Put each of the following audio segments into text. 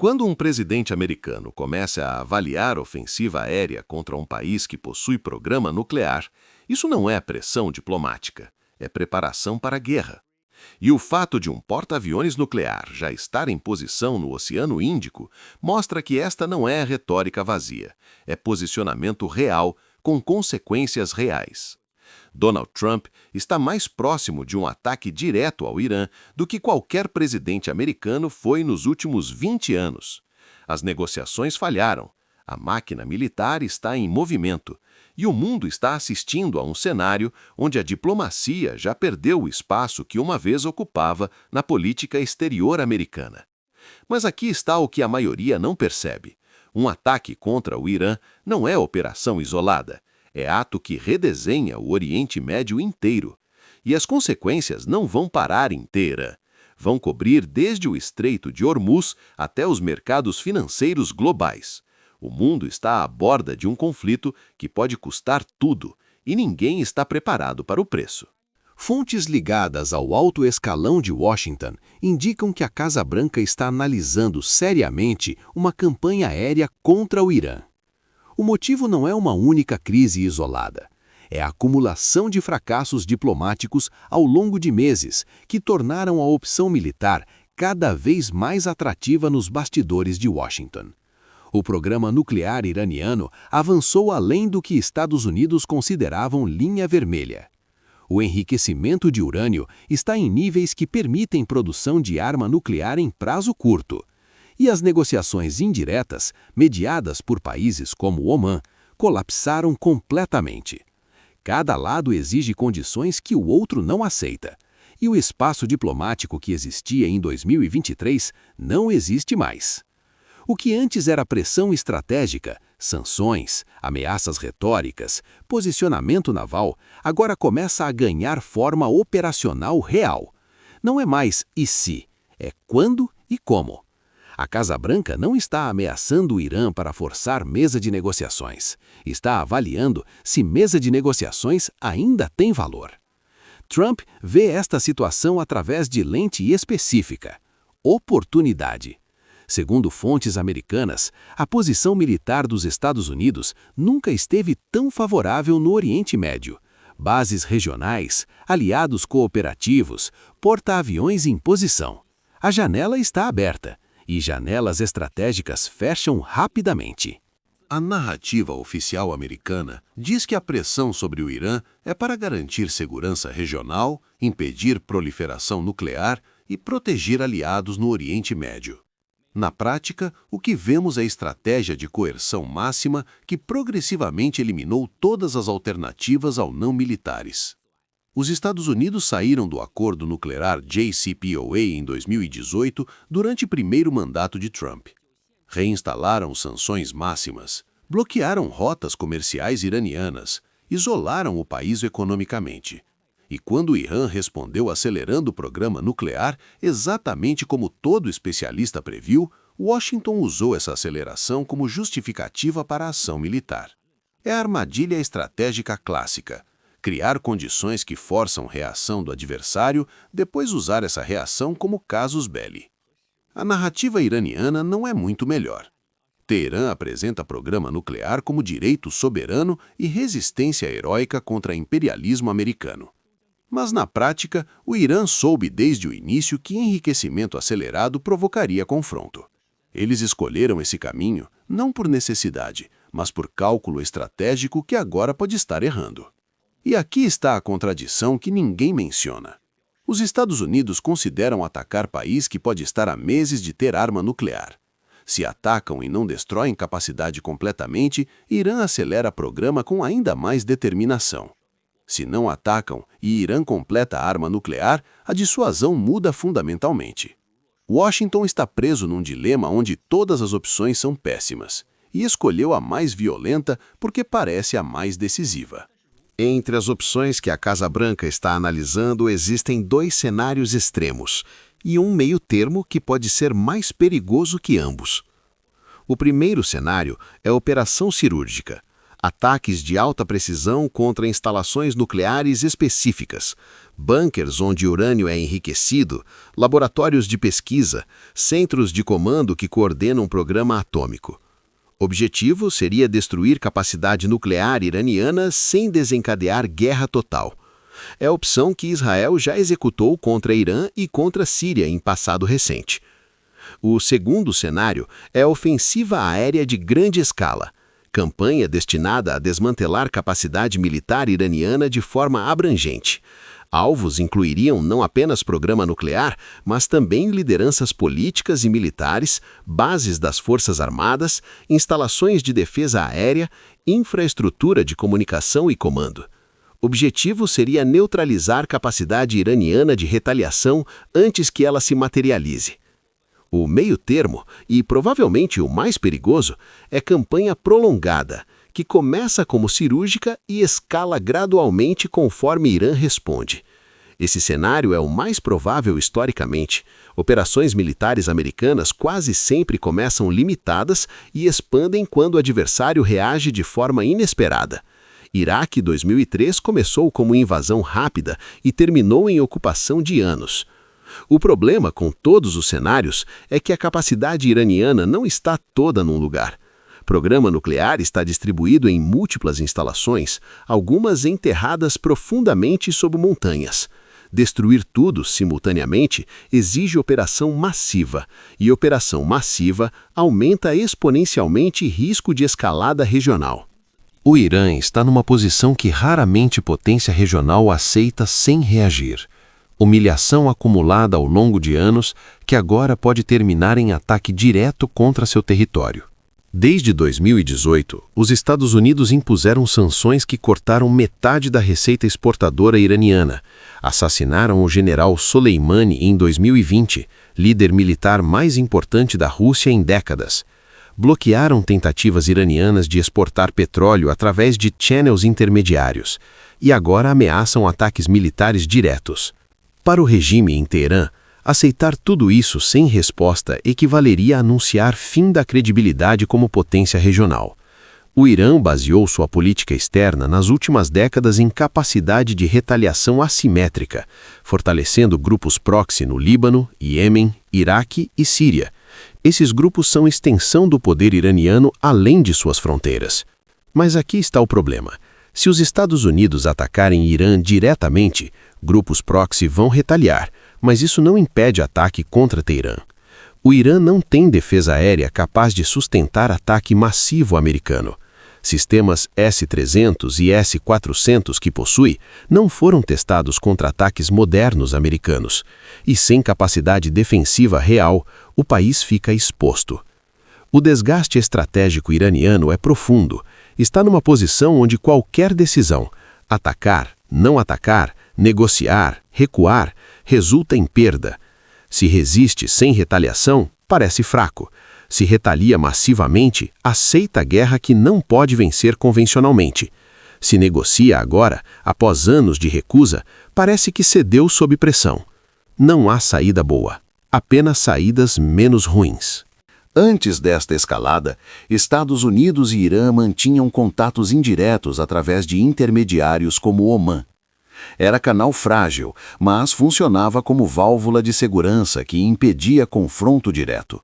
Quando um presidente americano começa a avaliar ofensiva aérea contra um país que possui programa nuclear, isso não é pressão diplomática, é preparação para a guerra. E o fato de um porta-aviões nuclear já estar em posição no Oceano Índico mostra que esta não é retórica vazia, é posicionamento real, com consequências reais. Donald Trump está mais próximo de um ataque direto ao Irã do que qualquer presidente americano foi nos últimos 20 anos. As negociações falharam, a máquina militar está em movimento e o mundo está assistindo a um cenário onde a diplomacia já perdeu o espaço que uma vez ocupava na política exterior americana. Mas aqui está o que a maioria não percebe. Um ataque contra o Irã não é operação isolada. É ato que redesenha o Oriente Médio inteiro. E as consequências não vão parar em Teherã. Vão cobrir desde o Estreito de Hormuz até os mercados financeiros globais. O mundo está à borda de um conflito que pode custar tudo, e ninguém está preparado para o preço. Fontes ligadas ao alto escalão de Washington indicam que a Casa Branca está analisando seriamente uma campanha aérea contra o Irã. O motivo não é uma única crise isolada. É a acumulação de fracassos diplomáticos ao longo de meses que tornaram a opção militar cada vez mais atrativa nos bastidores de Washington. O programa nuclear iraniano avançou além do que Estados Unidos consideravam linha vermelha. O enriquecimento de urânio está em níveis que permitem produção de arma nuclear em prazo curto. E as negociações indiretas, mediadas por países como o Omã, colapsaram completamente. Cada lado exige condições que o outro não aceita. E o espaço diplomático que existia em 2023 não existe mais. O que antes era pressão estratégica, sanções, ameaças retóricas, posicionamento naval, agora começa a ganhar forma operacional real. Não é mais e se, é quando e como. A Casa Branca não está ameaçando o Irã para forçar mesa de negociações. Está avaliando se mesa de negociações ainda tem valor. Trump vê esta situação através de lente específica: oportunidade. Segundo fontes americanas, a posição militar dos Estados Unidos nunca esteve tão favorável no Oriente Médio. Bases regionais, aliados cooperativos, porta-aviões em posição. A janela está aberta. E janelas estratégicas fecham rapidamente. A narrativa oficial americana diz que a pressão sobre o Irã é para garantir segurança regional, impedir proliferação nuclear e proteger aliados no Oriente Médio. Na prática, o que vemos é a estratégia de coerção máxima que progressivamente eliminou todas as alternativas ao não militares. Os Estados Unidos saíram do acordo nuclear JCPOA em 2018 durante o primeiro mandato de Trump. Reinstalaram sanções máximas, bloquearam rotas comerciais iranianas, isolaram o país economicamente. E quando o Irã respondeu acelerando o programa nuclear, exatamente como todo especialista previu, Washington usou essa aceleração como justificativa para a ação militar. É a armadilha estratégica clássica. Criar condições que forçam reação do adversário, depois usar essa reação como casus belli. A narrativa iraniana não é muito melhor. Teherã apresenta programa nuclear como direito soberano e resistência heróica contra imperialismo americano. Mas na prática, o Irã soube desde o início que enriquecimento acelerado provocaria confronto. Eles escolheram esse caminho não por necessidade, mas por cálculo estratégico que agora pode estar errando. E aqui está a contradição que ninguém menciona. Os Estados Unidos consideram atacar país que pode estar há meses de ter arma nuclear. Se atacam e não destroem capacidade completamente, Irã acelera programa com ainda mais determinação. Se não atacam e Irã completa a arma nuclear, a dissuasão muda fundamentalmente. Washington está preso num dilema onde todas as opções são péssimas, e escolheu a mais violenta porque parece a mais decisiva. Entre as opções que a Casa Branca está analisando, existem dois cenários extremos e um meio-termo que pode ser mais perigoso que ambos. O primeiro cenário é a operação cirúrgica. ataques de alta precisão contra instalações nucleares específicas, bunkers onde urânio é enriquecido, laboratórios de pesquisa, centros de comando que coordenam um programa atômico. O objetivo seria destruir capacidade nuclear iraniana sem desencadear guerra total. É a opção que Israel já executou contra Irã e contra a Síria em passado recente. O segundo cenário é a ofensiva aérea de grande escala, campanha destinada a desmantelar capacidade militar iraniana de forma abrangente. Alvos incluiriam não apenas programa nuclear, mas também lideranças políticas e militares, bases das Forças Armadas, instalações de defesa aérea, infraestrutura de comunicação e comando. O objetivo seria neutralizar capacidade iraniana de retaliação antes que ela se materialize. O meio termo, e provavelmente o mais perigoso, é campanha prolongada, que começa como cirúrgica e escala gradualmente conforme Irã responde. Esse cenário é o mais provável historicamente. Operações militares americanas quase sempre começam limitadas e expandem quando o adversário reage de forma inesperada. Iraque 2003 começou como invasão rápida e terminou em ocupação de anos. O problema com todos os cenários é que a capacidade iraniana não está toda num lugar. O programa nuclear está distribuído em múltiplas instalações, algumas enterradas profundamente sob montanhas. Destruir tudo simultaneamente exige operação massiva, e operação massiva aumenta exponencialmente risco de escalada regional. O Irã está numa posição que raramente potência regional aceita sem reagir. Humilhação acumulada ao longo de anos que agora pode terminar em ataque direto contra seu território. Desde 2018, os Estados Unidos impuseram sanções que cortaram metade da receita exportadora iraniana, assassinaram o general Soleimani em 2020, líder militar mais importante da Rússia em décadas, bloquearam tentativas iranianas de exportar petróleo através de channels intermediários e agora ameaçam ataques militares diretos. Para o regime em Teherã, aceitar tudo isso sem resposta equivaleria a anunciar fim da credibilidade como potência regional. O Irã baseou sua política externa nas últimas décadas em capacidade de retaliação assimétrica, fortalecendo grupos proxy no Líbano, Iêmen, Iraque e Síria. Esses grupos são extensão do poder iraniano além de suas fronteiras. Mas aqui está o problema. Se os Estados Unidos atacarem Irã diretamente, grupos proxy vão retaliar, mas isso não impede ataque contra Teherã. O Irã não tem defesa aérea capaz de sustentar ataque massivo americano. Sistemas S-300 e S-400 que possui não foram testados contra ataques modernos americanos. E sem capacidade defensiva real, o país fica exposto. O desgaste estratégico iraniano é profundo. Está numa posição onde qualquer decisão, atacar, não atacar, negociar, recuar, resulta em perda. Se resiste sem retaliação, parece fraco. Se retalia massivamente, aceita a guerra que não pode vencer convencionalmente. Se negocia agora, após anos de recusa, parece que cedeu sob pressão. Não há saída boa, apenas saídas menos ruins. Antes desta escalada, Estados Unidos e Irã mantinham contatos indiretos através de intermediários como Omã. Era canal frágil, mas funcionava como válvula de segurança que impedia confronto direto.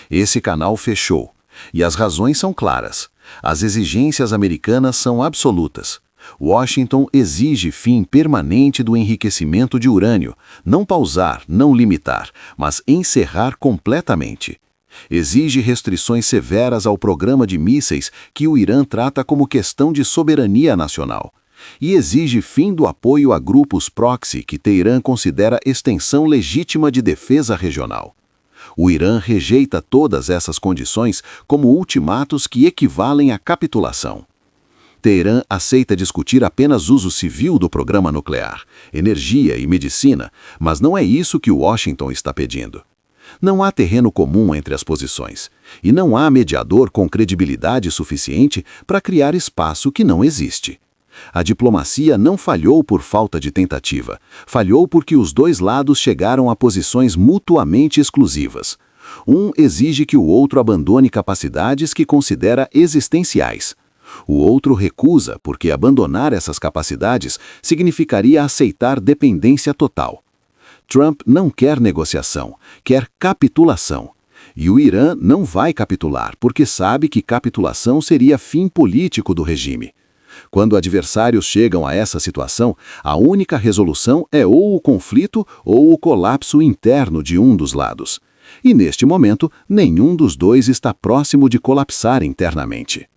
Esse canal fechou, e as razões são claras. As exigências americanas são absolutas. Washington exige fim permanente do enriquecimento de urânio, não pausar, não limitar, mas encerrar completamente. Exige restrições severas ao programa de mísseis que o Irã trata como questão de soberania nacional. E exige fim do apoio a grupos proxy que Teherã considera extensão legítima de defesa regional. O Irã rejeita todas essas condições como ultimatos que equivalem à capitulação. Teherã aceita discutir apenas uso civil do programa nuclear, energia e medicina, mas não é isso que Washington está pedindo. Não há terreno comum entre as posições, e não há mediador com credibilidade suficiente para criar espaço que não existe. A diplomacia não falhou por falta de tentativa, falhou porque os dois lados chegaram a posições mutuamente exclusivas. Um exige que o outro abandone capacidades que considera existenciais. O outro recusa porque abandonar essas capacidades significaria aceitar dependência total. Trump não quer negociação, quer capitulação. E o Irã não vai capitular porque sabe que capitulação seria fim político do regime. Quando adversários chegam a essa situação, a única resolução é ou o conflito ou o colapso interno de um dos lados. E neste momento, nenhum dos dois está próximo de colapsar internamente.